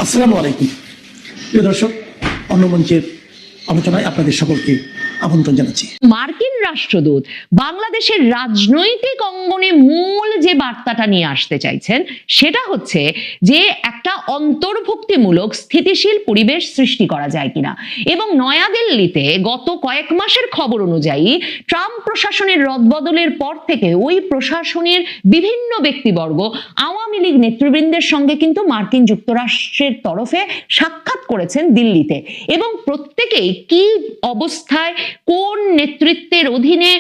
আসসালামু আলাইকুম প্রিয় দর্শক, অন্য মঞ্চের আলোচনায় আপনাদের সকলকে আমন্ত্রণ জানাচ্ছি। মার্কিন রাষ্ট্রদূত বাংলাদেশের রাজনৈতিক অঙ্গনে মূল যে বার্তাটা নিয়ে আসতে চাইছেন সেটা হচ্ছে যে একটা অন্তর্ভুক্তিমূলক স্থিতিশীল পরিবেশ সৃষ্টি করা যায় কিনা, এবং নয়াদিল্লিতে গত কয়েক মাসের খবর অনুযায়ী ট্রাম্প প্রশাসনের রদবদলের পর থেকে ওই প্রশাসনের বিভিন্ন ব্যক্তিবর্গ আওয়ামী লীগ নেতৃবৃন্দের সঙ্গে কিন্তু মার্কিন যুক্তরাষ্ট্রের তরফে সাক্ষাৎ করেছেন দিল্লিতে, এবং প্রত্যেকেই কি অবস্থায় কোন নেতৃত্বের অধীনে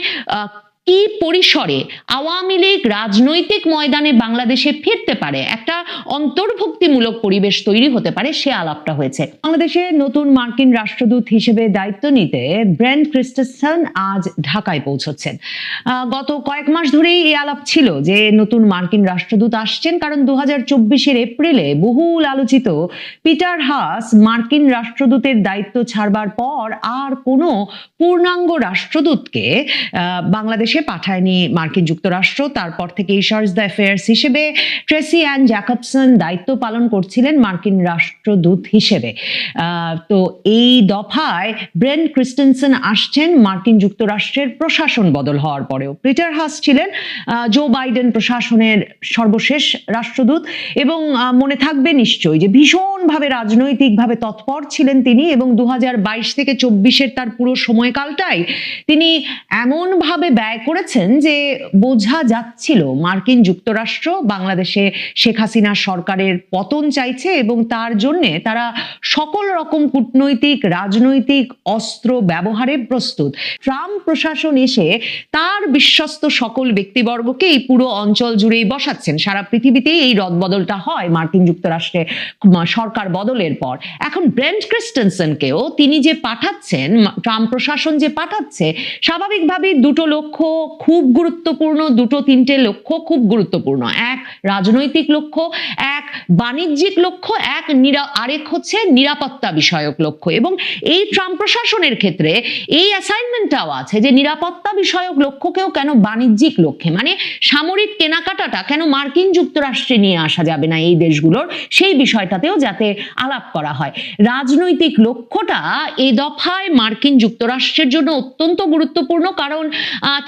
কি পরিসরে আওয়ামী লীগ রাজনৈতিক ময়দানে বাংলাদেশে ফিরতে পারে, একটা অন্তর্ভুক্তিমূলক পরিবেশ তৈরি হতে পারে, সে আলাপটা হয়েছে। বাংলাদেশে নতুন মার্কিন রাষ্ট্রদূত হিসেবে দায়িত্ব নিতে ব্রেন্ট ক্রিস্টেনসেন আজ ঢাকায় পৌঁছচ্ছেন। গত কয়েক মাস ধরেই এই আলাপ ছিল যে নতুন মার্কিন রাষ্ট্রদূত আসছেন, কারণ 2024 এপ্রিলে বহুল আলোচিত পিটার হাস মার্কিন রাষ্ট্রদূতের দায়িত্ব ছাড়বার পর আর কোনো পূর্ণাঙ্গ রাষ্ট্রদূতকে বাংলাদেশে পাঠায়নি মার্কিন যুক্তরাষ্ট্র। তারপর থেকে ইশার্স দ্য অ্যাফেয়ার্স হিসেবে ট্রেসি অ্যান জ্যাকবসন দায়িত্ব পালন করছিলেন মার্কিন রাষ্ট্রদূত হিসেবে। তো এই দফায় ব্রেন্ট ক্রিস্টেনসেন আসছেন মার্কিন যুক্তরাষ্ট্রের প্রশাসন বদল হওয়ার পরেও। পিটার হাস ছিলেন জো বাইডেন প্রশাসনের সর্বশেষ রাষ্ট্রদূত, এবং মনে থাকবে নিশ্চয়ই যে ভীষণভাবে রাজনৈতিকভাবে তৎপর ছিলেন তিনি, এবং 2022 থেকে 24 তার পুরো সময়কালটাই তিনি এমনভাবে ব্যয় করেছেন যে বোঝা যাচ্ছিল মার্কিন যুক্তরাষ্ট্র বাংলাদেশে শেখ হাসিনা সরকারের পতন চাইছে, এবং তার জন্য তারা সকল রকম কূটনৈতিক রাজনৈতিক অস্ত্র ব্যবহারে প্রস্তুত। ট্রাম্প প্রশাসন এসে তার বিশ্বস্ত সকল ব্যক্তিবর্গকে এই পুরো অঞ্চল জুড়েই বসাচ্ছেন। সারা পৃথিবীতেই এই রদবদলটা হয় মার্কিন যুক্তরাষ্ট্রে সরকার বদলের পর। এখন ব্রেন্ট ক্রিস্টেনসেনকেও তিনি যে পাঠাচ্ছেন, ট্রাম্প প্রশাসন যে পাঠাচ্ছে, স্বাভাবিকভাবেই দুটো লক্ষ্য খুব গুরুত্বপূর্ণ, দুটো তিনটে লক্ষ্য খুব গুরুত্বপূর্ণ। এক রাজনৈতিক লক্ষ্য, এক বাণিজ্যিক লক্ষ্য, আরেক হচ্ছে নিরাপত্তা বিষয়ক লক্ষ্য। এবং এই ট্রাম্প প্রশাসনের ক্ষেত্রে এই অ্যাসাইনমেন্টটাও আছে যে নিরাপত্তা বিষয়ক লক্ষ্যকেও কেন বাণিজ্যিক লক্ষ্যে, মানে সামরিক কেনাকাটাটা কেন মার্কিন যুক্তরাষ্ট্রে নিয়ে আসা যাবে না এই দেশগুলোর, সেই বিষয়টাতেও যাতে আলাপ করা হয়। রাজনৈতিক লক্ষ্যটা এই দফায় মার্কিন যুক্তরাষ্ট্রের জন্য অত্যন্ত গুরুত্বপূর্ণ, কারণ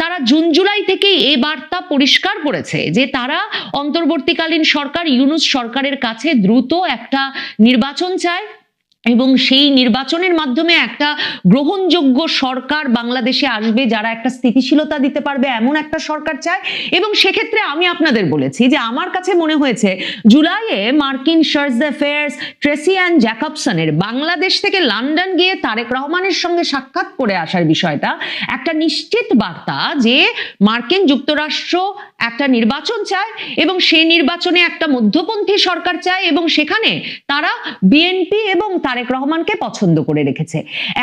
তারা জুন জুলাই থেকে এই বার্তা পরিষ্কার করেছে যে তারা অন্তর্বর্তীকালীন সরকার ইউনূস সরকারের কাছে দ্রুত একটা নির্বাচন চায়, এবং সেই নির্বাচনের মাধ্যমে একটা গ্রহণযোগ্য সরকার বাংলাদেশে আসবে যারা একটা স্থিতিশীলতা দিতে পারবে, এমন একটা সরকার চায়। এবং সেক্ষেত্রে আমি আপনাদের বলেছি যে আমার কাছে মনে হয়েছে জুলাইয়ে মার্কিন chargé d' affaires Tracey Ann জ্যাকবসনের বাংলাদেশ থেকে লন্ডন গিয়ে তারেক রহমানের সঙ্গে সাক্ষাৎ করে আসার বিষয়টা একটা নিশ্চিত বার্তা যে মার্কিন যুক্তরাষ্ট্র একটা নির্বাচন চায়, এবং সেই নির্বাচনে একটা মধ্যপন্থী সরকার চায়, এবং সেখানে তারা বিএনপি এবং তারেক রহমানকে পছন্দ করে রেখেছে।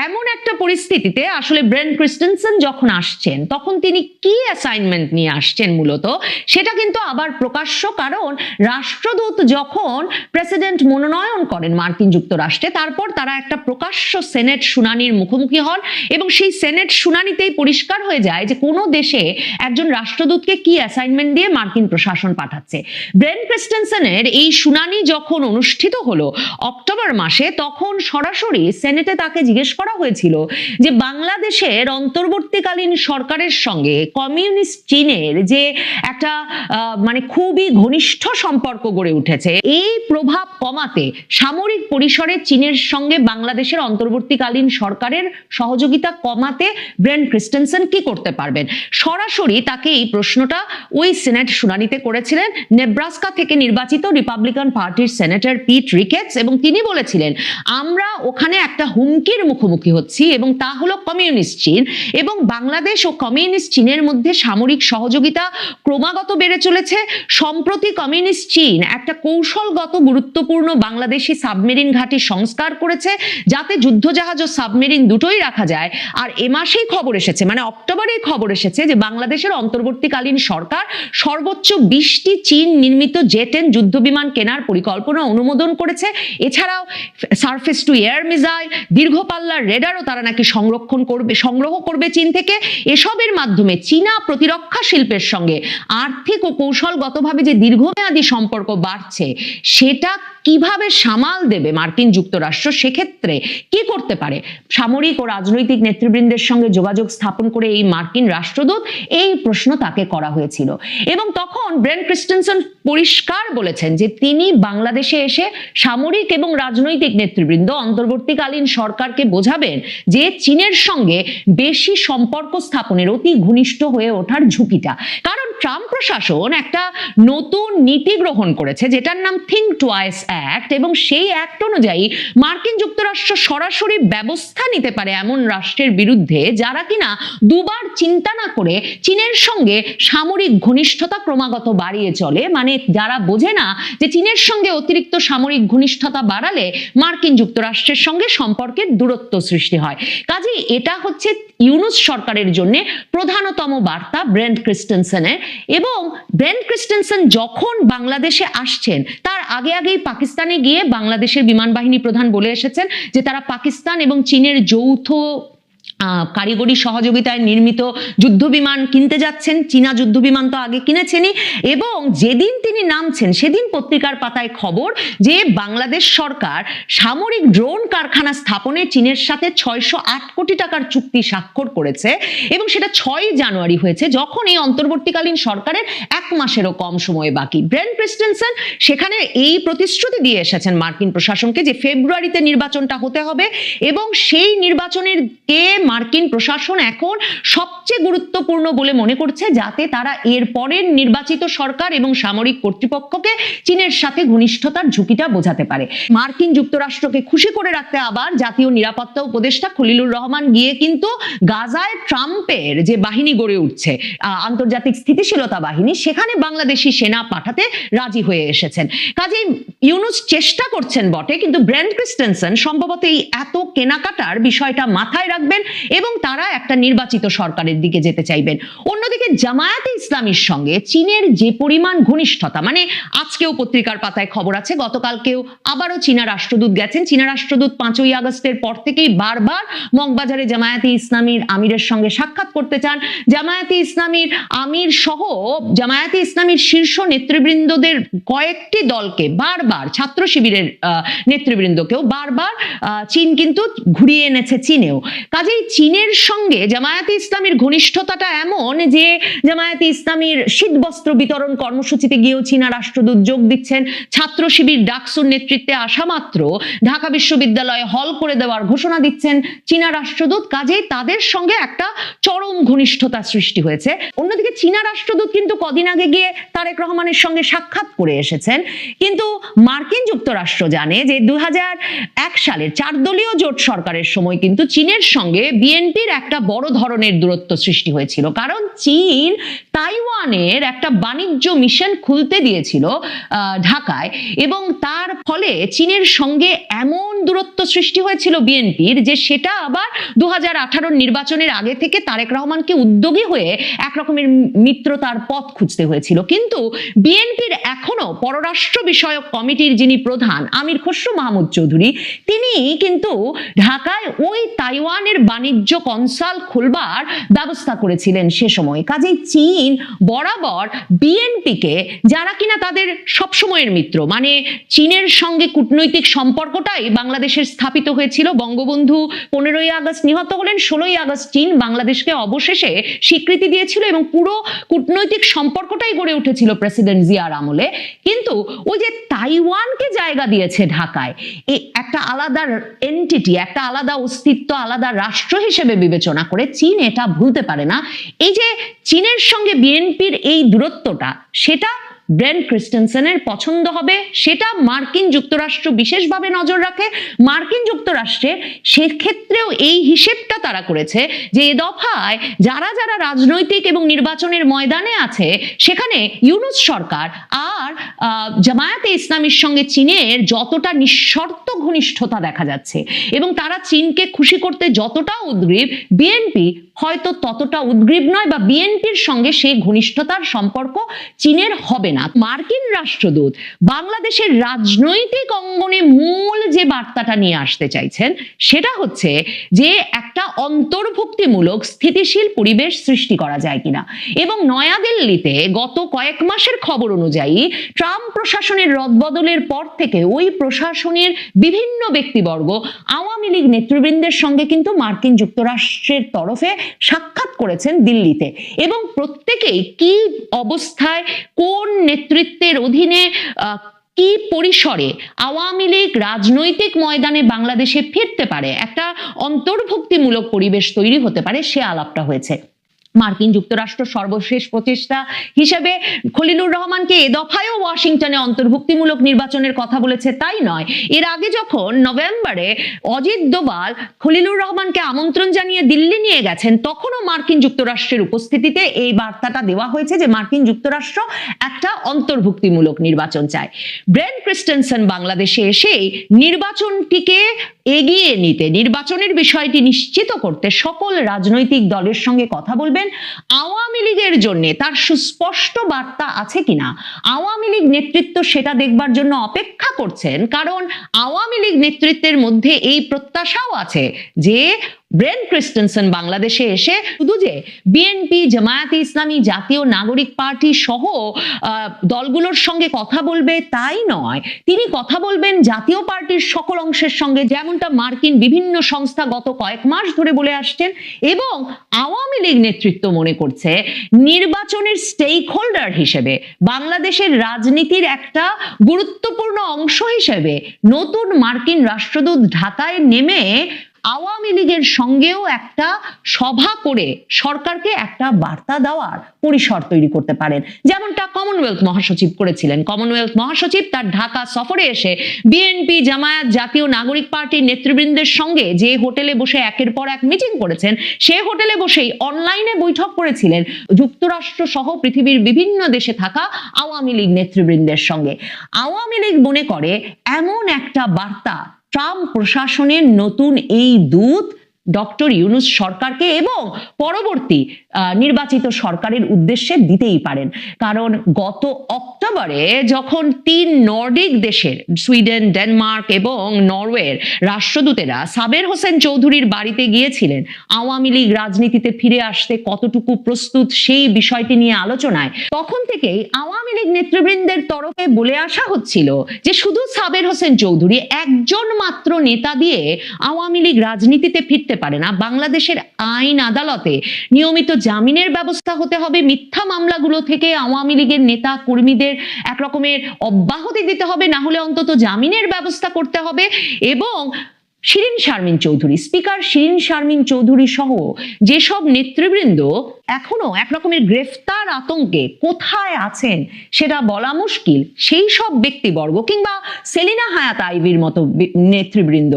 এমন একটা পরিস্থিতিতে আসলে ব্রেন্ট ক্রিস্টেনসেন যখন আসছেন তখন তিনি কি অ্যাসাইনমেন্ট নিয়ে আসছেন মূলত সেটা কিন্তু আবার প্রকাশ্য, কারণ রাষ্ট্রদূত যখন প্রেসিডেন্ট মনোনয়ন করেন মার্কিন যুক্তরাষ্ট্রে, তারপর তারা একটা প্রকাশ্য সেনেট শুনানির মুখোমুখি হন, এবং সেই সেনেট শুনানিতেই পরিষ্কার হয়ে যায় যে কোনো দেশে একজন রাষ্ট্রদূতকে কি অ্যাসাইনমেন্ট দিয়ে মার্কিন প্রশাসন পাঠাচ্ছে। ব্রেন্ট ক্রিস্টেনসেনের এই শুনানি যখন অনুষ্ঠিত হলো অক্টোবর মাসে, তখন সরাসরি সেনেটে তাকে জিজ্ঞেস করা হয়েছিল যে বাংলাদেশের অন্তর্বর্তীকালীন সরকারের সঙ্গে কমিউনিস্ট চীনের যে একটা মানে খুবই ঘনিষ্ঠ সম্পর্ক গড়ে উঠেছে, এই প্রভাব কমাতে সামরিক পরিসরে চীনের সঙ্গে বাংলাদেশের অন্তর্বর্তীকালীন সরকারের সহযোগিতা কমাতে ব্রেন্ট ক্রিস্টেনসেন কি করতে পারবেন। সরাসরি তাকে এই প্রশ্নটা ওই সেনেট শুনানিতে করেছিলেন নেব্রাস্কা থেকে নির্বাচিত রিপাবলিকান পার্টির সেনেটর পিট রিকেটস, এবং তিনি বলেছিলেন আমরা ওখানে একটা হুমকির মুখোমুখি হচ্ছি, এবং তা হলো কমিউনিস্ট চীন, এবং বাংলাদেশ ও কমিউনিস্ট চীনের মধ্যে সামরিক সহযোগিতা ক্রমাগত বেড়ে চলেছে। সম্প্রতি কমিউনিস্ট চীন একটা কৌশলগত গুরুত্বপূর্ণ বাংলাদেশি সাবমেরিন ঘাঁটি সংস্কার করেছে যাতে যুদ্ধজাহাজ ও সাবমেরিন দুটোই রাখা যায়। আর এ মাসেই খবর এসেছে, মানে অক্টোবরেই খবর এসেছে যে বাংলাদেশের অন্তর্বর্তীকালীন সরকার সর্বোচ্চ 20টি চীন নির্মিত জে-10 যুদ্ধ বিমান কেনার পরিকল্পনা অনুমোদন করেছে। এছাড়াও সারফেস টু এয়ার মিসাইল, দীর্ঘ পাল্লার রেডারও তারা নাকি সংগ্রহ করবে চীন থেকে। এসবের মাধ্যমে চীনা প্রতিরক্ষা শিল্পের সঙ্গে আর্থিক ও কৌশলগতভাবে যে দীর্ঘমেয়াদী সম্পর্ক বাড়ছে সেটা কিভাবে সামাল দেবে মার্কিন যুক্তরাষ্ট্র, সেক্ষেত্রে কি করতে পারে, সামরিক ও রাজনৈতিক নেতৃবৃন্দের সঙ্গে যোগাযোগ স্থাপন করে এই মার্কিন রাষ্ট্রদূত, এই প্রশ্ন তাকে করা হয়েছিল। এবং তখন ব্রেন ক্রিস্টেনসন পরিষ্কার বলেছেন যে তিনি বাংলাদেশে এসে সামরিক এবং রাজনৈতিক নেতৃবৃন্দ, অন্তর্বর্তীকালীন সরকারকে বোঝাবেন যে চীনের সঙ্গে বেশি সম্পর্ক স্থাপনের, অতি ঘনিষ্ঠ হয়ে ওঠার ঝুঁকিটা। কারণ ট্রাম্প প্রশাসন একটা নতুন নীতি গ্রহণ করেছে যেটার নাম থিঙ্ক টুয়াইস অ্যাক্ট, এবং সেই অ্যাক্ট অনুযায়ী মার্কিন যুক্তরাষ্ট্র সরাসরি ব্যবস্থা নিতে পারে এমন রাষ্ট্রের বিরুদ্ধে যারা কিনা দুবার চিন্তা না করে চীনের সঙ্গে সামরিক ঘনিষ্ঠতা ক্রমাগত বাড়িয়ে চলে। মানে যারা বোঝে না যে চীনের সঙ্গে অতিরিক্ত সামরিক ঘনিষ্ঠতা বাড়ালে মার্কিন যুক্তরাষ্ট্রের সঙ্গে সম্পর্কের দূরত্ব সৃষ্টি হয়। কাজেই এটা হচ্ছে ইউনুস সরকারের জন্য প্রধানতম বার্তা ব্রেন ক্রিস্টেনসনের। এবং ব্রেন ক্রিস্টেনসন যখন বাংলাদেশে আসছেন তার আগেই পাকিস্তানে গিয়ে বাংলাদেশের বিমান বাহিনী প্রধান বলে এসেছেন যে তারা পাকিস্তান এবং চীনের যৌথ কারিগরি সহযোগিতায় নির্মিত যুদ্ধ বিমান কিনতে যাচ্ছেন। চীনা যুদ্ধ বিমান তো আগে কিনেছেনই, এবং যেদিন তিনি নামছেন সেদিন পত্রিকার পাতায় খবর যে বাংলাদেশ সরকার সামরিক ড্রোন কারখানা স্থাপনে চীনের সাথে 608 কোটি টাকার চুক্তি স্বাক্ষর করেছে, এবং সেটা 6 জানুয়ারি হয়েছে, যখন এই অন্তর্বর্তীকালীন সরকারের 1 মাসেরও কম সময় বাকি। ব্রেন ক্রিস্টেনসন সেখানে এই প্রতিশ্রুতি দিয়ে এসেছেন মার্কিন প্রশাসনকে যে ফেব্রুয়ারিতে নির্বাচনটা হতে হবে, এবং সেই নির্বাচনের কে মার্কিন প্রশাসন এখন সবচেয়ে গুরুত্বপূর্ণ বলে মনে করছে, যাতে তারা এর পরের নির্বাচিত সরকার এবং সামরিক কর্তৃপক্ষকে চীনের সাথে ঘনিষ্ঠতার ঝুঁকিটা বোঝাতে পারে। মার্কিন যুক্তরাষ্ট্রকে খুশি করে রাখতে আবার জাতীয় নিরাপত্তা উপদেষ্টা খলিলুর রহমান গিয়ে কিন্তু গাজায় ট্রাম্পের যে বাহিনী গড়ে উঠছে, আন্তর্জাতিক স্থিতিশীলতা বাহিনী, সেখানে বাংলাদেশি সেনা পাঠাতে রাজি হয়ে এসেছেন। কাজেই ইউনুস চেষ্টা করছেন বটে, কিন্তু ব্রেন ক্রিস্টেনসন সম্ভবত এই এত কেনাকাটার বিষয়টা মাথায় রাখবেন এবং তারা একটা নির্বাচিত সরকারের দিকে যেতে চাইবেন। অন্যদিকে জামায়াতে ইসলামীর সঙ্গে চীনের যে পরিমাণ ঘনিষ্ঠতা, মানে আজকেও পত্রিকার পাতায় খবর আছে, গতকালকেও আবারও চীনা রাষ্ট্রদূত গেছেন। চীনা রাষ্ট্রদূত 5ই আগস্টের পর থেকেই বারবার মগবাজারে জামায়াতে ইসলামীর আমিরের সঙ্গে সাক্ষাৎ করতে চান। জামায়াতে ইসলামীর আমির সহ জামায়াতে ইসলামীর শীর্ষ নেতৃবৃন্দদের কয়েকটি দলকে বারবার, ছাত্র শিবিরের নেতৃবৃন্দকেও বারবার চীন কিন্তু ঘুরিয়ে এনেছে চীনেও। কাজেই চীনের সঙ্গে জামায়াতে ইসলামীর ঘনিষ্ঠতাটা এমন যে জামায়াতে ইসলামীর শীতবস্ত্র বিতরণ কর্মসূচিতে গিয়েও চীনা রাষ্ট্রদূত যোগ দিচ্ছেন। ছাত্র শিবির ডাকসুর নেতৃত্বে আসা মাত্র ঢাকা বিশ্ববিদ্যালয়ে হল করে দেওয়ার ঘোষণা দিচ্ছেন চীনা রাষ্ট্রদূত। কাজেই তাদের সঙ্গে একটা চরম ঘনিষ্ঠতা সৃষ্টি হয়েছে। অন্যদিকে চীনা রাষ্ট্রদূত কিন্তু কদিন আগে গিয়ে তারেক রহমানের সঙ্গে সাক্ষাৎ করে এসেছেন, কিন্তু মার্কিন যুক্তরাষ্ট্র জানে যে 2001 সালের 4 দলীয় জোট সরকারের সময় কিন্তু চীনের সঙ্গে বিএনপির একটা বড় ধরনের দূরত্ব সৃষ্টি হয়েছিল, কারণ চীন তাইওয়ানের একটা বাণিজ্য মিশন খুলতে দিয়েছিল ঢাকায়, এবং তার ফলে চীনের সঙ্গে এমন দূরত্ব সৃষ্টি হয়েছিল বিএনপির যে সেটা আবার 2018 নির্বাচনের আগে থেকে তারেক রহমানকে উদ্যোগী হয়ে একরকমের মিত্রতার পথ খুঁজতে হয়েছিল। কিন্তু বিএনপির এখনো পররাষ্ট্র বিষয়ক কমিটির যিনি প্রধান আমির খসরু মাহমুদ চৌধুরী, তিনি কিন্তু ঢাকায় ওই তাইওয়ানের বাণিজ্য কনসাল খুলবার ব্যবস্থা করেছিলেন সে সময়। কাজেই চীন বরাবর বিএনপিকে, যারা কিনা তাদের সবসময়ের মিত্র, মানে চীনের সঙ্গে কূটনৈতিক সম্পর্কটাই বাংলাদেশের স্থাপিত হয়েছিল। বঙ্গবন্ধু 15ই আগস্ট নিহত হলেন, 16ই আগস্ট চীন বাংলাদেশকে অবশেষে স্বীকৃতি দিয়েছিল এবং পুরো কূটনৈতিক সম্পর্কটাই গড়ে উঠেছিল প্রেসিডেন্ট জিয়ার আমলে। কিন্তু ওই যে তাইওয়ানকে জায়গা দিয়েছে ঢাকায়, এই একটা আলাদা এন্টিটি, একটা আলাদা অস্তিত্ব, আলাদা রাষ্ট্র হিসেবে বিবেচনা করে চীন এটা ভুলতে পারে না। এই যে চীনের সঙ্গে বিএনপির এই দূরত্বটা, সেটা ব্রেন ক্রিস্টেনসনের পছন্দ হবে, সেটা মার্কিন যুক্তরাষ্ট্র বিশেষভাবে নজর রাখে। মার্কিন যুক্তরাষ্ট্রের সেক্ষেত্রেও এই হিসেবটা তারা করেছে যে এ দফায় যারা যারা রাজনৈতিক এবং নির্বাচনের ময়দানে আছে, সেখানে ইউনুস সরকার আর জামায়াতে ইসলামীর সঙ্গে চীনের যতটা নিঃশর্ত ঘনিষ্ঠতা দেখা যাচ্ছে এবং তারা চীনকে খুশি করতে যতটা উদ্গ্রীব, বিএনপি হয়তো ততটা উদ্গ্রীব নয়, বা বিএনপির সঙ্গে সেই ঘনিষ্ঠতার সম্পর্ক চীনের হবে না। মার্কিন রাষ্ট্রদূত বাংলাদেশের রাজনৈতিক অঙ্গনে মূল যে যে বার্তাটা নিয়ে আসতে চাইছেন সেটা হচ্ছে যে একটা অন্তর্ভুক্তিমূলক স্থিতিশীল পরিবেশ সৃষ্টি করা যায় কিনা। এবং নয়াদিল্লিতে গত কয়েক মাসের খবর অনুযায়ী ট্রাম্প প্রশাসনের রদবদলের পর থেকে ওই প্রশাসনের বিভিন্ন ব্যক্তিবর্গ আওয়ামী লীগ নেতৃবৃন্দের সঙ্গে কিন্তু মার্কিন যুক্তরাষ্ট্রের তরফে সাক্ষাৎ করেছেন দিল্লিতে, এবং প্রত্যেকেই কি অবস্থায় কোন নেতৃত্বের অধীনে কি পরিসরে আওয়ামী লীগ রাজনৈতিক ময়দানে বাংলাদেশে ফিরতে পারে, একটা অন্তর্ভুক্তিমূলক পরিবেশ তৈরি হতে পারে, সে আলাপটা হয়েছে। মার্কিন যুক্তরাষ্ট্র সর্বশেষ প্রচেষ্টা হিসেবে খলিলুর রহমানকে এ দফায়ও ওয়াশিংটনে অন্তর্ভুক্তিমূলক নির্বাচনের কথা বলেছে, তাই নয়, এর আগে যখন নভেম্বরে অজিত দোভাল খলিলুর রহমানকে আমন্ত্রণ জানিয়ে দিল্লি নিয়ে গেছেন তখনও মার্কিন যুক্তরাষ্ট্রের উপস্থিতিতে এই বার্তাটা দেওয়া হয়েছে যে মার্কিন যুক্তরাষ্ট্র একটা অন্তর্ভুক্তিমূলক নির্বাচন চায়। ব্রেন ক্রিস্টেনসন বাংলাদেশে এসেই নির্বাচনটিকে এগিয়ে নিতে, নির্বাচনের বিষয়টি নিশ্চিত করতে সকল রাজনৈতিক দলের সঙ্গে কথা বলবেন। আওয়ামী লীগের জন্য তার সুস্পষ্ট বার্তা আছে কিনা আওয়ামী লীগ নেতৃত্ব সেটা দেখবার জন্য অপেক্ষা করছেন, কারণ আওয়ামী লীগ নেতৃত্বের মধ্যে এই প্রত্যাশাও আছে যে ব্রেন ক্রিস্টেনসন বাংলাদেশে এসে শুধু যে বিএনপি, জামায়াতে ইসলামী, জাতীয় নাগরিক পার্টি সহ দলগুলোর সঙ্গে কথা বলবে তাই নয়, তিনি কথা বলবেন জাতীয় পার্টির সকল অংশের সঙ্গে, যেমনটা মার্কিন বিভিন্ন সংস্থা গত কয়েক মাস ধরে বলে আসছেন। এবং আওয়ামী লীগ নেতৃত্ব মনে করছে নির্বাচনের স্টেক হোল্ডার হিসেবে, বাংলাদেশের রাজনীতির একটা গুরুত্বপূর্ণ অংশ হিসেবে নতুন মার্কিন রাষ্ট্রদূত ঢাকায় নেমে আওয়ামী লীগের সঙ্গেও একটা সভা করে সরকারকে একটা বার্তা দেওয়ার পরিসর তৈরি করতে পারেন, যেমনটা কমনওয়েলথ মহাসচিব করেছিলেন। কমনওয়েলথ মহাসচিব তার ঢাকা সফরে এসে বিএনপি, জামায়াত, জাতীয় নাগরিক পার্টির নেতৃবৃন্দের সঙ্গে যে হোটেলে বসে একের পর এক মিটিং করেছেন, সে হোটেলে বসেই অনলাইনে বৈঠক করেছিলেন যুক্তরাষ্ট্র সহ পৃথিবীর বিভিন্ন দেশে থাকা আওয়ামী লীগ নেতৃবৃন্দের সঙ্গে। আওয়ামী লীগ মনে করে এমন একটা বার্তা ট্রাম্প প্রশাসনের নতুন এই দূত ডক্টর ইউনূস সরকারকে এবং পরবর্তী নির্বাচিত সরকারের উদ্দেশ্যে দিতেই পারেন। কারণ গত অক্টোবরে যখন 3 নর্ডিক দেশের সুইডেন, ডেনমার্ক এবং নরওয়ের রাষ্ট্রদূতেরা সাবের হোসেন চৌধুরীর বাড়িতে গিয়েছিলেন আওয়ামী লীগ রাজনীতিতে ফিরে আসতে কতটুকু প্রস্তুত সেই বিষয়টি নিয়ে আলোচনায়, তখন থেকেই আওয়ামী লীগ নেতৃবৃন্দের তরফে বলে আসা হচ্ছিল যে শুধু সাবের হোসেন চৌধুরী একজন মাত্র নেতা দিয়ে আওয়ামী লীগ রাজনীতিতে ফিরতে পারে না। বাংলাদেশের আইন আদালতে নিয়মিত জামিনের ব্যবস্থা হতে হবে, মিথ্যা মামলাগুলো থেকে আওয়ামী লীগের নেতা কর্মীদের এক রকমের অব্যাহতি দিতে হবে, না হলে অন্তত জামিনের ব্যবস্থা করতে হবে। এবং শিরিন শারমিন চৌধুরী, স্পিকার শিরিন শারমিন চৌধুরী সহ যেসব নেতৃবৃন্দ এখনো এক রকমের গ্রেফতার আতঙ্কে কোথায় আছেন সেটা বলা মুশকিল, সেই সব ব্যক্তিবর্গ কিংবা সেলিনা হায়াত আইভির মতো নেতৃবৃন্দ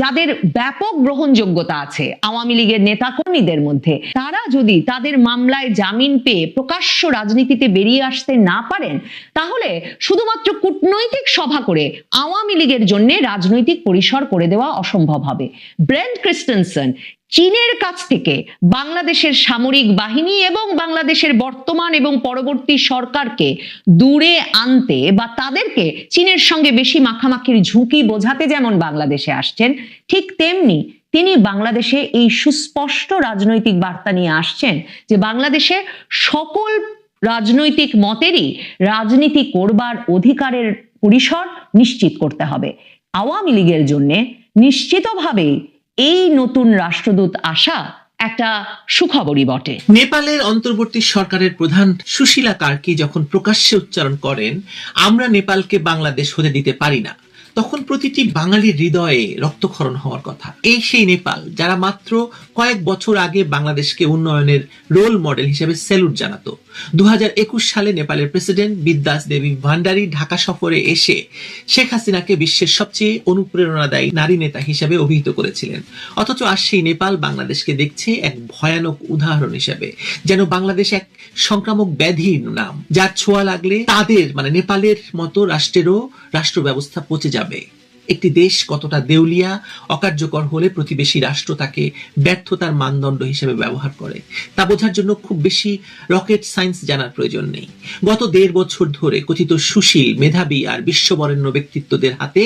যাদের ব্যাপক গ্রহণযোগ্যতা আছে আওয়ামী লীগের নেতাকর্মীদের মধ্যে, তারা যদি তাদের মামলায় জামিন পেয়ে প্রকাশ্য রাজনীতিতে বেরিয়ে আসতে না পারেন, তাহলে শুধুমাত্র কূটনৈতিক সভা করে আওয়ামী লীগের জন্য রাজনৈতিক পরিসর করে দেওয়া অসম্ভব হবে। ব্রেন ক্রিস্টেনসন চীনের কাছ থেকে বাংলাদেশের সামরিক বাহিনী এবং বাংলাদেশের বর্তমান এবং পরবর্তী সরকারকে দূরে আনতে বা তাদেরকে চীনের সঙ্গে বেশি মাখামাখির ঝুঁকি বোঝাতে যেমন বাংলাদেশে আসছেন, ঠিক তেমনি তিনি বাংলাদেশে এই সুস্পষ্ট রাজনৈতিক বার্তা নিয়ে আসছেন যে বাংলাদেশে সকল রাজনৈতিক মতেরই রাজনীতি করবার অধিকারের পরিসর নিশ্চিত করতে হবে। আওয়ামী লীগের জন্য নিশ্চিতভাবেই এই নতুন রাষ্ট্রদূত আসা একটা সুখবরই বটে। নেপালের অন্তর্বর্তী সরকারের প্রধান সুশীলা কার্কি যখন প্রকাশ্যে উচ্চারণ করেন আমরা নেপালকে বাংলাদেশ হতে দিতে পারি না, তখন প্রতিটি বাঙালির হৃদয়ে রক্তক্ষরণ হওয়ার কথা। এই সেই নেপাল যারা মাত্র কয়েক বছর আগে বাংলাদেশকে উন্নয়নের রোল মডেল হিসেবে স্যালুট জানাতো। 2021 সালে নেপালের প্রেসিডেন্ট বিদ্যাস দেবী ভান্ডারী ঢাকা সফরে এসে শেখ হাসিনাকে বিশ্বের সবচেয়ে অনুপ্রেরণাদায়ী নারী নেতা হিসেবে অভিহিত করেছিলেন। অথচ আজ সেই নেপাল বাংলাদেশকে দেখছে এক ভয়ানক উদাহরণ হিসেবে, যেন বাংলাদেশ এক সংক্রামক ব্যাধির নাম, যার ছোঁয়া লাগলে তাদের নেপালের মতো রাষ্ট্রেরও রাষ্ট্র ব্যবস্থা পচে যাবে। একটি দেশ কতটা দেউলিয়া, অকার্যকর হলে প্রতিবেশী রাষ্ট্র তাকে ব্যর্থতার মানদণ্ড হিসেবে ব্যবহার করে তা বোঝার জন্য খুব বেশি রকেট সায়েন্স জানার প্রয়োজন নেই। গত 1.5 বছর ধরে কথিত সুশীল, মেধাবী আর বিশ্ববরেণ্য ব্যক্তিত্বদের হাতে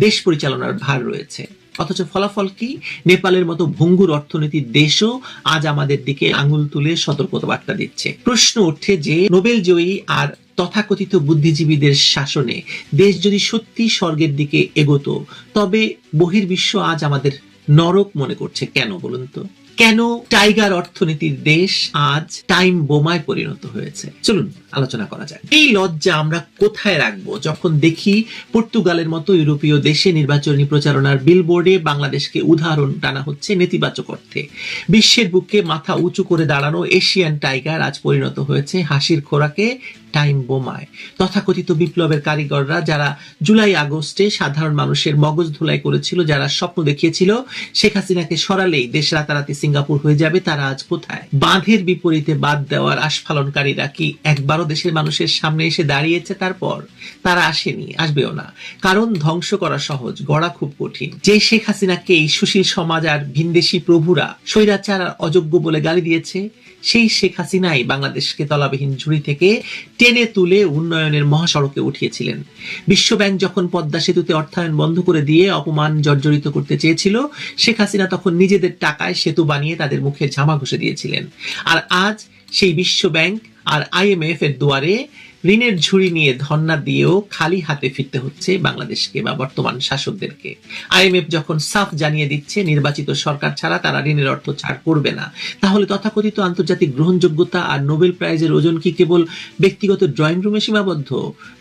দেশ পরিচালনার ভার রয়েছে, অথচ ফলাফল কি? নেপালের মতো ভঙ্গুর অর্থনীতির দেশও আজ আমাদের দিকে আঙুল তুলে সতর্কবার্তা দিচ্ছে। প্রশ্ন ওঠে যে নোবেল জয়ী আর তথাকথিত বুদ্ধিজীবীদের শাসনে দেশ যদি সত্যি স্বর্গের দিকে এগোতো, তবে বহির্বিশ্ব আজ আমাদের নরক মনে করছে কেন বলুন তো? কেন টাইগার অর্থনীতির দেশ আজ টাইম বোমায় পরিণত হয়েছে? চলুন আলোচনা করা যাক। এই লজ্জা আমরা কোথায় রাখবো যখন দেখি পর্তুগালের মতো ইউরোপীয় দেশে নির্বাচনী প্রচারণার বিলবোর্ডে বাংলাদেশকে উদাহরণ টানা হচ্ছে নেতিবাচক অর্থে। বিশ্বের বুকে মাথা উঁচু করে দাঁড়ানো এশিয়ান টাইগার আজ পরিণত হয়েছে হাসির খোরাকে, টাইম বোমায়। তথাকথিত বিপ্লবের কারিগররা যারা জুলাই আগস্টে সাধারণ মানুষের মগজ ধোলাই করেছিল, যারা স্বপ্ন দেখিয়েছিল শেখ হাসিনাকে সরালেই দেশ রাতারাতি সিঙ্গাপুর হয়ে যাবে, তারা আজ কোথায়? বাঁধের বিপরীতে বাদ দেওয়ার আস্ফালনকারীরা কি একবারও দেশের মানুষের সামনে এসে দাঁড়িয়েছে? তারপর তারা আসেনি, আসবেও না, কারণ ধ্বংস করা সহজ, গড়া খুব কঠিন। যে শেখ হাসিনাকে এই সুশীল সমাজ আর ভিনদেশী প্রভুরা স্বৈরাচার আর অযোগ্য বলে গালি দিয়েছে, সেই শেখ হাসিনাই বাংলাদেশকে তলাবিহীন ঝুড়ি থেকে টেনে তুলে উন্নয়নের মহাসড়কে উঠিয়েছিলেন। বিশ্বব্যাংক যখন পদ্মা সেতুতে অর্থায়ন বন্ধ করে দিয়ে অপমান জর্জরিত করতে চেয়েছিল, শেখ হাসিনা তখন নিজেদের টাকায় সেতু বানিয়ে তাদের মুখে ঝামা ঘষে দিয়েছিলেন। আর আজ সেই বিশ্বব্যাংক আর IMF এর দুয়ারে ঋণের ঝুড়ি নিয়ে ধর্ণা দিয়েও খালি হাতে ফিরতে হচ্ছে বাংলাদেশকে বা বর্তমান শাসকদেরকে। IMF যখন সাফ জানিয়ে দিচ্ছে নির্বাচিত সরকার ছাড়া তারা ঋণের অর্থ ছাড় করবে না, তাহলে তথাকথিত আন্তর্জাতিক গ্রহণযোগ্যতা আর নোবেল প্রাইজের ওজন কি কেবল ব্যক্তিগত ড্রয়িং রুমে সীমাবদ্ধ?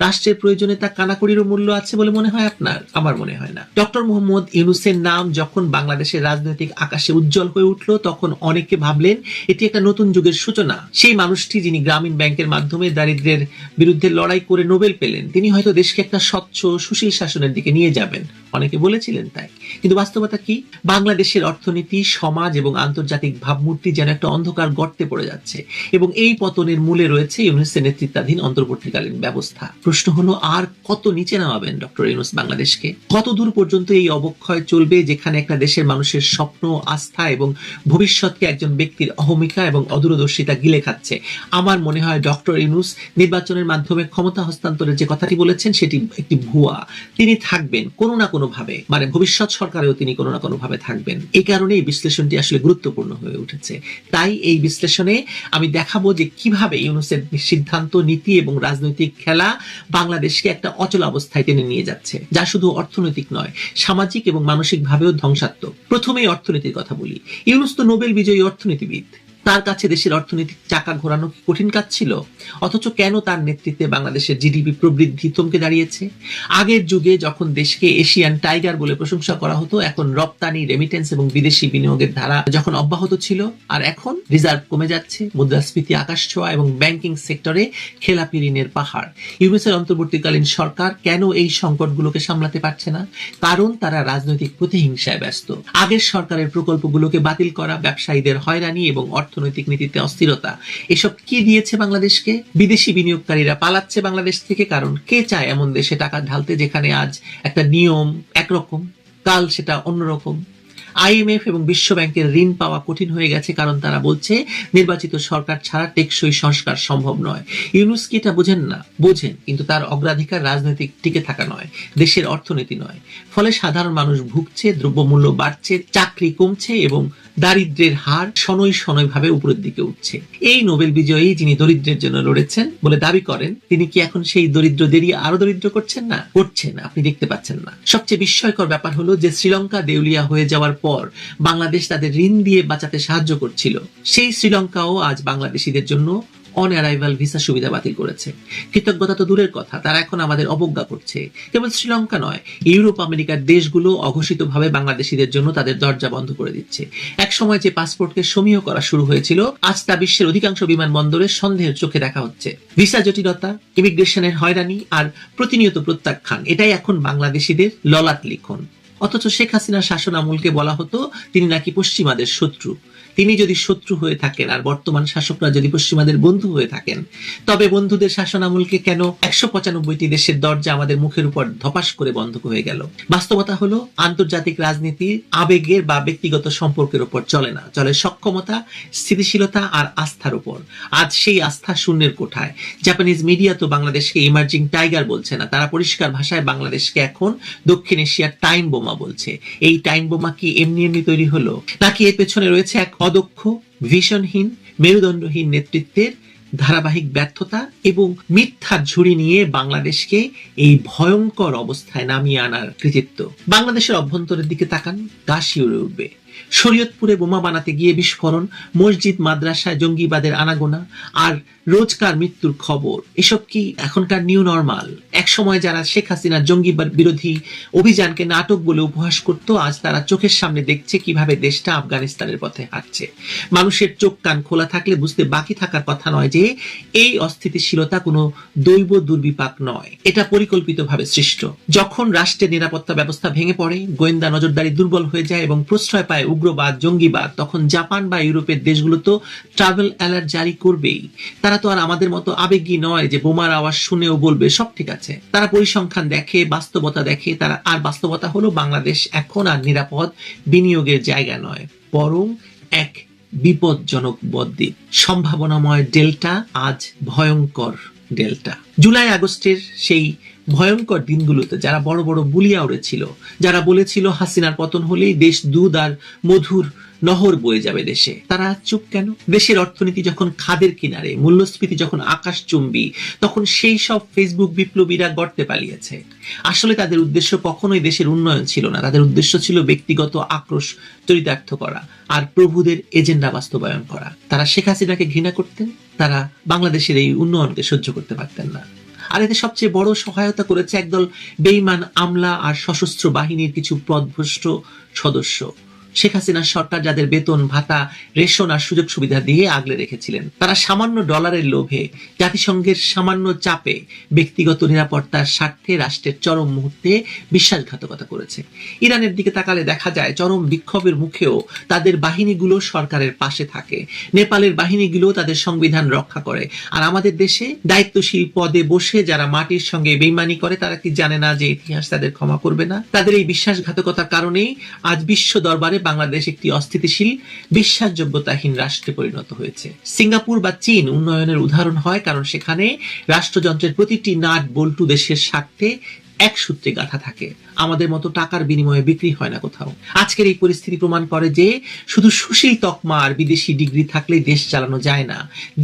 রাষ্ট্রের প্রয়োজনে তা কানাকড়িরও মূল্য আছে বলে মনে হয় আপনার? আমার মনে হয় না। ডক্টর মোহাম্মদ ইউনূসের নাম যখন বাংলাদেশের রাজনৈতিক আকাশে উজ্জ্বল হয়ে উঠল, তখন অনেকে ভাবলেন এটি একটা নতুন যুগের সূচনা। সেই মানুষটি যিনি গ্রামীণ ব্যাংকের মাধ্যমে দারিদ্র্যের বিরুদ্ধে লড়াই করে নোবেল পেলেন, তিনি হয়তো দেশকে একটা স্বচ্ছ সুশীল শাসনের দিকে নিয়ে যাবেন, অনেকে বলেছিলেন তাই। কিন্তু বাস্তবতা কি? বাংলাদেশের অর্থনীতি, সমাজ এবং আন্তর্জাতিক ভাবমূর্তি যেন একটা অন্ধকার গর্তে পড়ে যাচ্ছে, এবং এই পতনের মূলে রয়েছে ইউনূসের নেতৃত্বাধীন অন্তর্বর্তীকালীন ব্যবস্থা। প্রশ্ন হলো, আর কত নিচে নামাবেন ডক্টর ইউনূস বাংলাদেশকে? কত দূর পর্যন্ত এই অবক্ষয় চলবে, যেখানে একটা দেশের মানুষের স্বপ্ন, আস্থা এবং ভবিষ্যৎকে একজন ব্যক্তির অহমিকা এবং অদূরদর্শিতা গিলে খাচ্ছে? আমার মনে হয় ডক্টর ইউনূস নির্বাচনের মাধ্যমে ক্ষমতা হস্তান্তরের যে কথাটি বলেছেন সেটি একটি ভুয়া। তিনি থাকবেন কোনো না কোনো ভাবে, মানে ভবিষ্যৎ সরকারেও তিনি কোনো না কোনো ভাবে থাকবেন। এই কারণে এই বিশ্লেষণটি আসলে গুরুত্বপূর্ণ হয়ে উঠেছে। তাই এই বিশ্লেষণে আমি দেখাবো যে কিভাবে ইউনূসের সিদ্ধান্ত, নীতি এবং রাজনৈতিক খেলা বাংলাদেশকে একটা অচল অবস্থায় টেনে নিয়ে যাচ্ছে, যা শুধু অর্থনৈতিক নয়, সামাজিক এবং মানসিক ভাবেও ধ্বংসাত্মক। প্রথমেই অর্থনীতির কথা বলি। ইউনূস তো নোবেল বিজয়ী অর্থনীতিবিদ, তার কাছে দেশের অর্থনৈতিক চাকা ঘোরানো কি কঠিন কাজ ছিল? অথচ কেন তার নেতৃত্বে বাংলাদেশের জিডিপি প্রবৃদ্ধি থমকে দাঁড়িয়েছে? আগের যুগে যখন দেশকে এশিয়ান টাইগার বলে প্রশংসা করা হতো, এখন রপ্তানি, রেমিটেন্স এবং বিদেশি বিনিয়োগের ধারা যখন অব্যাহত ছিল, আর এখন রিজার্ভ কমে যাচ্ছে, মুদ্রাস্ফীতি আকাশ ছোঁয়া এবং ব্যাংকিং সেক্টরে খেলাপি ঋণের পাহাড়, ইউনূসের অন্তর্বর্তীকালীন সরকার কেন এই সংকটগুলোকে সামলাতে পারছে না? কারণ তারা রাজনৈতিক প্রতিহিংসায় ব্যস্ত। আগের সরকারের প্রকল্পগুলোকে বাতিল করা, ব্যবসায়ীদের হয়রানি এবং অর্থনৈতিক নীতিতে অস্থিরতা, এসব কি দিয়েছে বাংলাদেশকে? বিদেশি বিনিয়োগকারীরা পালাচ্ছে বাংলাদেশ থেকে, কারণ কে চায় এমন দেশে টাকা ঢালতে যেখানে আজ একটা নিয়ম একরকম, কাল সেটা অন্যরকম। IMF এবং বিশ্ব ব্যাংকের ঋণ পাওয়া কঠিন হয়ে গেছে, কারণ তারা বলছে নির্বাচিত সরকার ছাড়া টেকসই সংস্কার সম্ভব নয়। ইউনূস কি এটা বোঝেন না? বোঝেন, কিন্তু তার অগ্রাধিকার রাজনৈতিক টিকে থাকা নয়, দেশের অর্থনীতি নয়। ফলে সাধারণ মানুষ ভুগছে, দ্রব্যমূল্য বাড়ছে, চাকরি কমছে এবং দারিদ্র্যের হার শনৈ শনৈ ভাবে উপরের দিকে উঠছে। এই নোবেল বিজয়ী যিনি দরিদ্রের জন্য লড়েছেন বলে দাবি করেন, তিনি কি এখন সেই দরিদ্রদেরই আরো দরিদ্র করছেন না? করছেন, আপনি দেখতে পাচ্ছেন না। সবচেয়ে বিস্ময়কর ব্যাপার হলো যে শ্রীলঙ্কা দেউলিয়া হয়ে যাওয়ার পর বাংলাদেশ তাদের ঋণ দিয়ে বাঁচাতে সাহায্য করছিল, সেই শ্রীলঙ্কাও আজ বাংলাদেশিদের জন্য অন অ্যারাইভাল ভিসা সুবিধা বাতিল করেছে। কৃতজ্ঞতা তো দূরের কথা, তারা এখন আমাদের অবজ্ঞা করছে। কেবল শ্রীলঙ্কা নয়, ইউরোপ আমেরিকার দেশগুলো অঘোষিতভাবে বাংলাদেশিদের জন্য তাদের দরজা বন্ধ করে দিচ্ছে। এক সময় যে পাসপোর্টকে সমীহ করা শুরু হয়েছিল, আজ তা বিশ্বের অধিকাংশ বিমানবন্দরে সন্দেহের চোখে দেখা হচ্ছে। ভিসা জটিলতা, ইমিগ্রেশনের হয়রানি আর প্রতিনিয়ত প্রত্যাখ্যান, এটাই এখন বাংলাদেশিদের ললাট লিখন। অথচ শেখ হাসিনার শাসন আমলকে বলা হতো তিনি নাকি পশ্চিমাদের শত্রু। তিনি যদি শত্রু হয়ে থাকেন আর বর্তমান শাসকরা যদি পশ্চিমাদের বন্ধু হয়ে থাকেন, তবে বন্ধুদের শাসন আমলকে কেন 195টি দেশের দরজা আমাদের মুখের উপর ধপাস করে বন্ধ হয়ে গেল? বাস্তবতা হলো আন্তর্জাতিক রাজনীতি আবেগের বা ব্যক্তিগত সম্পর্কের উপর চলে না, চলে সক্ষমতা, স্থিতিশীলতা আর আস্থার উপর। আজ সেই আস্থা শূন্যের কোঠায়। জাপানিজ মিডিয়া তো বাংলাদেশকে ইমার্জিং টাইগার বলছে না, তারা পরিষ্কার ভাষায় বাংলাদেশকে এখন দক্ষিণ এশিয়ার টাইম বোমা বলছে। এই টাইম বোমা কি এমনি এমনি তৈরি হলো, নাকি এর পেছনে রয়েছে এক অদক্ষ, ভিশনহীন, মেরুদণ্ডহীন নেতৃত্বের ধারাবাহিক ব্যর্থতা এবং মিথ্যার ঝুড়ি নিয়ে বাংলাদেশকে এই ভয়ঙ্কর অবস্থায় নামিয়ে আনার কৃতিত্ব? বাংলাদেশের অভ্যন্তরের দিকে তাকান, গা শিউরে উঠবে। শরীয়তপুরে বোমা বানাতে গিয়ে বিস্ফোরণ, মসজিদ মাদ্রাসায় জঙ্গিবাদের আনাগোনা আর রোজকার মৃত্যুর খবর, এসব কি এখনকার নিউ নরমাল? এক সময় যারা শেখ হাসিনার জঙ্গি বিরোধী অভিযানকে নাটক বলে উপহাস করত, আজ তারা চোখের সামনে দেখছে কিভাবে দেশটা আফগানিস্তানের পথে হাঁটছে। মানুষের চোখ কান খোলা থাকলে বুঝতে বাকি থাকার কথা নয় যে এই অস্থিতিশীলতা কোনো দৈব দুর্বিপাক নয়, এটা পরিকল্পিতভাবে সৃষ্ট। যখন রাষ্ট্রের নিরাপত্তা ব্যবস্থা ভেঙে পড়ে, গোয়েন্দা নজরদারি দুর্বল হয়ে যায় এবং প্রশ্রয় পায় উগ্রবাদ, জঙ্গিবাদ, তখন জাপান বা ইউরোপের দেশগুলো তো ট্রাভেল অ্যালার্ট জারি করবেই। তারা তো আর আমাদের মতো আবেগী নয় যে বোমার আওয়াজ শুনেও বলবে সব ঠিক আছে। তারা পরিসংখ্যান দেখে, বাস্তবতা দেখে। আর বাস্তবতা হলো বাংলাদেশ এখন আর নিরাপদ বিনিয়োগের জায়গা নয়, বরং এক বিপজ্জনক বদ্বীপ। সম্ভাবনাময় ডেল্টা আজ ভয়ঙ্কর ডেল্টা। জুলাই আগস্টের সেই ভয়ঙ্কর দিনগুলোতে যারা বড় বড় বুলিয়া উড়েছিল, যারা বলেছিল হাসিনার পতন হলেই দেশ দুধ আর মধুর নহর বয়ে যাবে দেশে, তারা চুপ কেন? দেশের অর্থনীতি যখন খাদের কিনারে, মূল্যস্ফীতি যখন আকাশচুম্বী, তখন সেই সব ফেসবুক বিপ্লবীরা গর্তে পালিয়েছে। আসলে তাদের উদ্দেশ্য কখনোই দেশের উন্নয়ন ছিল না, তাদের উদ্দেশ্য ছিল ব্যক্তিগত আক্রোশ চরিতার্থ করা আর প্রভুদের এজেন্ডা বাস্তবায়ন করা। তারা শেখ হাসিনাকে ঘৃণা করতেন, তারা বাংলাদেশের এই উন্নয়নকে সহ্য করতে পারতেন না। আর এতে সবচেয়ে বড় সহায়তা করেছে একদল বেঈমান আমলা আর সশস্ত্র বাহিনীর কিছু পদভ্রষ্ট সদস্য। শেখ হাসিনার সরকার যাদের বেতন ভাতা, রেশন আর সুযোগ সুবিধা দিয়ে আগলে রেখেছিলেন, তারা সামান্য ডলারের লোভে, জাতিসংঘের সামান্য চাপে, ব্যক্তিগত নিরাপত্তার স্বার্থে রাষ্ট্রের চরম মুহূর্তে বিশ্বাসঘাতকতা করেছে। ইরানের দিকে তাকালে দেখা যায় চরম বিক্ষোভের মুখেও তাদের বাহিনীগুলো সরকারের পাশে থাকে, নেপালের বাহিনীগুলো তাদের সংবিধান রক্ষা করে। আর আমাদের দেশে দায়িত্বশীল পদে বসে যারা মাটির সঙ্গে বেইমানি করে, তারা কি জানে না যে ইতিহাস তাদের ক্ষমা করবে না? তাদের এই বিশ্বাসঘাতকতার কারণেই আজ বিশ্ব দরবারে বাংলাদেশ একটি অস্থিতিশীল, বিশ্বাসযোগ্যতাহীন রাষ্ট্রে পরিণত হয়েছে। সিঙ্গাপুর বা চীন উন্নয়নের উদাহরণ হয়, কারণ সেখানে রাষ্ট্রযন্ত্রের প্রতিটি নাট বল্টু দেশের স্বার্থে এক সূত্রে গাঁথা থাকে। আমাদের মতো টাকার বিনিময়ে বিক্রি হয় না কোথাও। আজকের এই পরিস্থিতি প্রমাণ করে যে শুধু সুশীল তকমা আর বিদেশি ডিগ্রি থাকলে দেশ চালানো যায় না।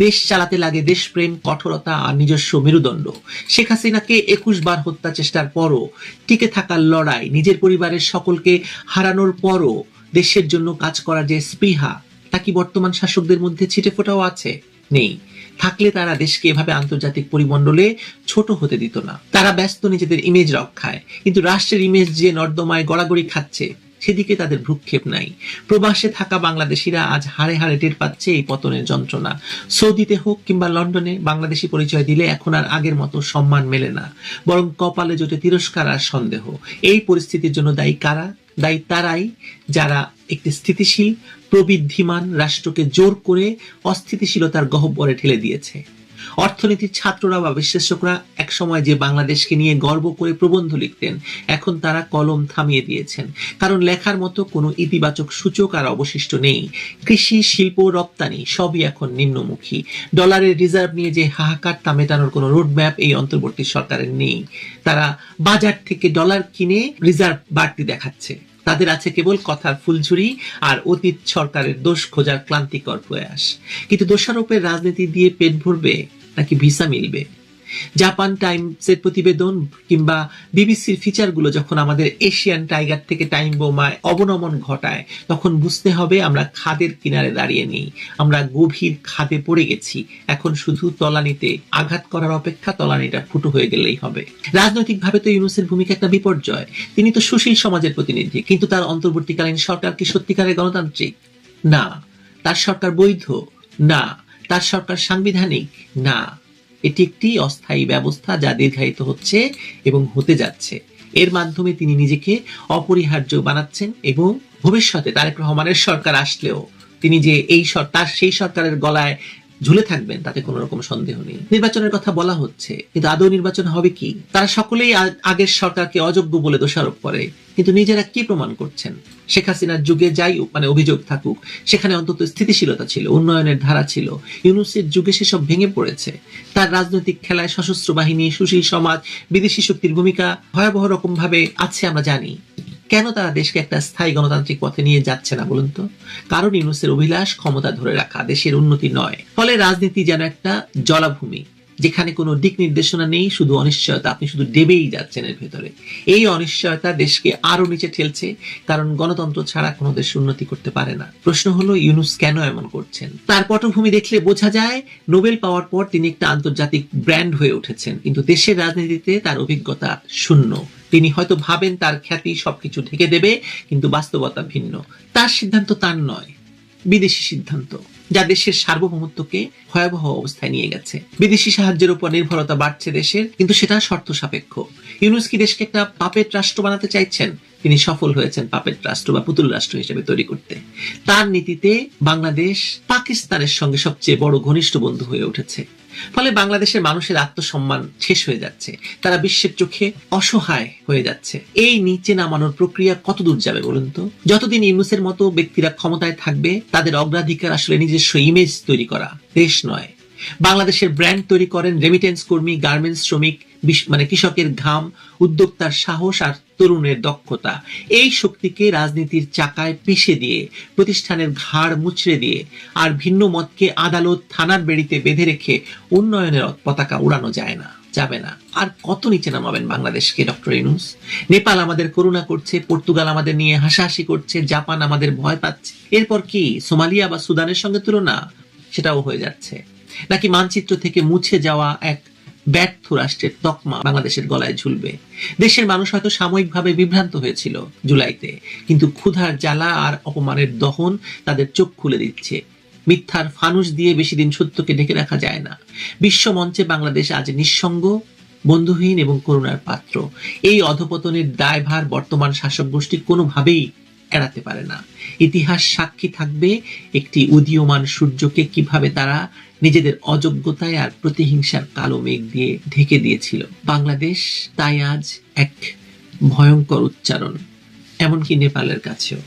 দেশ চালাতে লাগে দেশপ্রেম, কঠোরতা আর নিজস্ব মেরুদণ্ড। শেখ হাসিনাকে 21 বার হত্যা চেষ্টার পরও টিকে থাকার লড়াই, নিজের পরিবারের সকলকে হারানোর পরও দেশের জন্য কাজ করার যে স্পৃহা, তা কি বর্তমান শাসকদের মধ্যে ছিটে ফোটাও আছে? নেই। থাকলে তারা দেশকে এভাবে আন্তর্জাতিক পরিমণ্ডলে ছোট হতে দিত না। তারা ব্যস্ত নিজেদের ইমেজ রক্ষায়, কিন্তু রাষ্ট্রের ইমেজ যে নর্দমায় গড়াগড়ি খাচ্ছে, সেদিকে তাদের ভ্রুক্ষেপ নাই। প্রবাসে থাকা বাংলাদেশিরা আজ হাড়ে হাড়ে টের পাচ্ছে এই পতনের যন্ত্রণা। সৌদিতে হোক কিংবা লন্ডনে বাংলাদেশি পরিচয় দিলে এখন আর আগের মতো সম্মান মেলে না, বরং কপালে জোটে তিরস্কার আর সন্দেহ। এই পরিস্থিতির জন্য দায়ী কারা? দায়ী তারাই যারা একটি স্থিতিশীল, প্রবৃদ্ধিমান রাষ্ট্রকে জোর করে অস্থিতিশীলতার গহ্বরে ঠেলে দিয়েছে। অর্থনীতির ছাত্ররা বা বিশ্লেষকরা একসময় যে বাংলাদেশকে নিয়ে গর্ব করে প্রবন্ধ লিখতেন, এখন তারা কলম থামিয়ে দিয়েছেন, কারণ লেখার মতো কোনো ইতিবাচক সূচক আর অবশিষ্ট নেই। কৃষি, শিল্প, রপ্তানি সবই এখন নিম্নমুখী। ডলারের রিজার্ভ নিয়ে যে হাহাকার, তা মেটানোর কোনো রোডম্যাপ এই অন্তর্বর্তী সরকারের নেই। তারা বাজার থেকে ডলার কিনে রিজার্ভ বাড়তি দেখাচ্ছে। তাদের আছে কেবল কথার ফুলঝুরি আর অতীত সরকারের দোষ খোঁজার ক্লান্তিকর প্রয়াস। কিন্তু দোষারোপের রাজনীতি দিয়ে পেট ভরবে নাকি ভিসা মিলবে? জাপান টাইমসের প্রতিবেদন কিংবা বিবিসির ফিচারগুলো যখন আমাদের এশিয়ান টাইগার থেকে টাইম বোমায় অবনমন ঘটায়, তখন বুঝতে হবে আমরা খাদের কিনারে দাঁড়িয়ে নেই, আমরা গভীর খাদে পড়ে গেছি। এখন শুধু তলানিতে আঘাত করার অপেক্ষা তলানিটা ফুটো হয়ে গেলেই হবে। রাজনৈতিকভাবে তো ইউনূসের ভূমিকা একটা বিপর্যয়। তিনি তো সুশীল সমাজের প্রতিনিধি, কিন্তু তার অন্তর্বর্তীকালীন সরকার কি সত্যিকারের গণতান্ত্রিক? না। তার সরকার বৈধ? না। তার সরকার সাংবিধানিক? না। এটি একটি অস্থায়ী ব্যবস্থা যা দীর্ঘায়িত হচ্ছে এবং হতে যাচ্ছে। এর মাধ্যমে তিনি নিজেকে অপরিহার্য বানাচ্ছেন এবং ভবিষ্যতে তারেক রহমানের সরকার আসলেও তিনি যে তার সেই সরকারের গলায় ঝুলে থাকবেন তাতে কোনো রকম সন্দেহ নেই। নির্বাচনের কথা বলা হচ্ছে, কিন্তু আদৌ নির্বাচন হবে কি? তারা সকলেই আগের সরকারকে অযোগ্য বলে দোষারোপ করে, কিন্তু নিজেরা কি প্রমাণ করছেন? শেখ হাসিনার যুগে যাই অভিযোগ থাকুক, সেখানে অন্তত স্থিতিশীলতা ছিল, উন্নয়নের ধারা ছিল। ইউনূসের যুগে সেসব ভেঙে পড়েছে। তার রাজনৈতিক খেলায় সশস্ত্র বাহিনী, সুশীল সমাজ, বিদেশি শক্তির ভূমিকা ভয়াবহ রকম ভাবে আছে আমরা জানি। কেন তারা দেশকে একটা স্থায়ী গণতান্ত্রিক পথে নিয়ে যাচ্ছে না বলুন তো? কারণ ইউনূসের অভিলাষ ক্ষমতা ধরে রাখা, দেশের উন্নতি নয়। ফলে রাজনীতি যেন একটা জলাভূমি, যেখানে কোনো দিক নির্দেশনা নেই, শুধু অনিশ্চয়তা। আপনি শুধু ডেবেই যাচ্ছেন এর ভেতরে। এই অনিশ্চয়তা দেশকে আরো নিচে ঠেলছে, কারণ গণতন্ত্র ছাড়া কোনো দেশ উন্নতি করতে পারে না। প্রশ্ন হলো ইউনূস কেন এমন করছেন? তার পটভূমি দেখলে বোঝা যায় নোবেল পাওয়ার পর তিনি একটা আন্তর্জাতিক ব্র্যান্ড হয়ে উঠেছেন, কিন্তু দেশের রাজনীতিতে তার অভিজ্ঞতা শূন্য। তিনি হয়তো ভাবেন তার খ্যাতি সবকিছু ঢেকে দেবে, কিন্তু বাস্তবতা ভিন্ন। তার সিদ্ধান্ত তার নয়, বিদেশি সিদ্ধান্ত, যা দেশের সার্বভৌমত্বকে ভয়াবহ অবস্থায় নিয়ে গেছে। বিদেশি সাহায্যের উপর নির্ভরতা বাড়ছে দেশের, কিন্তু সেটা শর্ত সাপেক্ষ। ইউনূস কি দেশকে একটা পাপেট রাষ্ট্র বানাতে চাইছেন? তিনি সফল হয়েছেন পাপেট রাষ্ট্র বা পুতুল রাষ্ট্র হিসেবে তৈরি করতে। তার নীতিতে বাংলাদেশ পাকিস্তানের সঙ্গে সবচেয়ে বড় ঘনিষ্ঠ বন্ধু হয়ে উঠেছে। ফলে বাংলাদেশের মানুষের আত্মসম্মান শেষ হয়ে যাচ্ছে, তারা বিশ্বের চোখে অসহায় হয়ে যাচ্ছে। এই নিচে নামানোর প্রক্রিয়া কত দূর যাবে বলুন তো? যতদিন ইউনূসের মতো ব্যক্তিরা ক্ষমতায় থাকবে, তাদের অগ্রাধিকার আসলে নিজস্ব ইমেজ তৈরি করা, দেশ নয়। বাংলাদেশের ব্র্যান্ড তৈরি করেন রেমিটেন্স কর্মী, গার্মেন্টস শ্রমিক, কৃষকের ঘাম, উদ্যোক্তার সাহস আর তরুণের দক্ষতা। এই শক্তিকে রাজনীতির চাকায় পিষে দিয়ে, প্রতিষ্ঠানের ঘাড় মুচড়ে দিয়ে আর ভিন্ন মতকে আদালত, থানার বেড়িতে বেঁধে রেখে উন্নয়নের পতাকা উড়ানো যায় না, যাবে না। আর কত নিচে নামাবেন বাংলাদেশকে ডক্টর ইউনূস? নেপাল আমাদের করুণা করছে, পর্তুগাল আমাদের নিয়ে হাসাহাসি করছে, জাপান আমাদের ভয় পাচ্ছে। এরপর কি সোমালিয়া বা সুদানের সঙ্গে তুলনা? সেটাও হয়ে যাচ্ছে। নাকি মানচিত্র থেকে মুছে যাওয়া এক ব্যর্থ রাষ্ট্রের তকমা বাংলাদেশের গলায় ঝুলবে? দেশের মানুষ হয়তো সাময়িকভাবে বিভ্রান্ত হয়েছিল জুলাইতে, কিন্তু ক্ষুধার জ্বালা আর অপমানের দহন তাদের চোখ খুলে দিচ্ছে। মিথ্যার ফানুস দিয়ে বেশি দিন সত্যকে ঢেকে রাখা যায় না। বিশ্ব মঞ্চে বাংলাদেশ আজ নিঃসঙ্গ, বন্ধুহীন এবং করুণার পাত্র। এই অধপতনের দায়ভার বর্তমান শাসক গোষ্ঠী কোনোভাবেই এড়াতে পারে না। ইতিহাস সাক্ষী থাকবে একটি উদীয়মান সূর্যকে কিভাবে তারা নিজেদের অযোগ্যতায় আর প্রতিহিংসার কালো মেঘ দিয়ে ঢেকে দিয়েছিল। বাংলাদেশ তাই আজ এক ভয়ঙ্কর উচ্চারণ, এমনকি নেপালের কাছেও।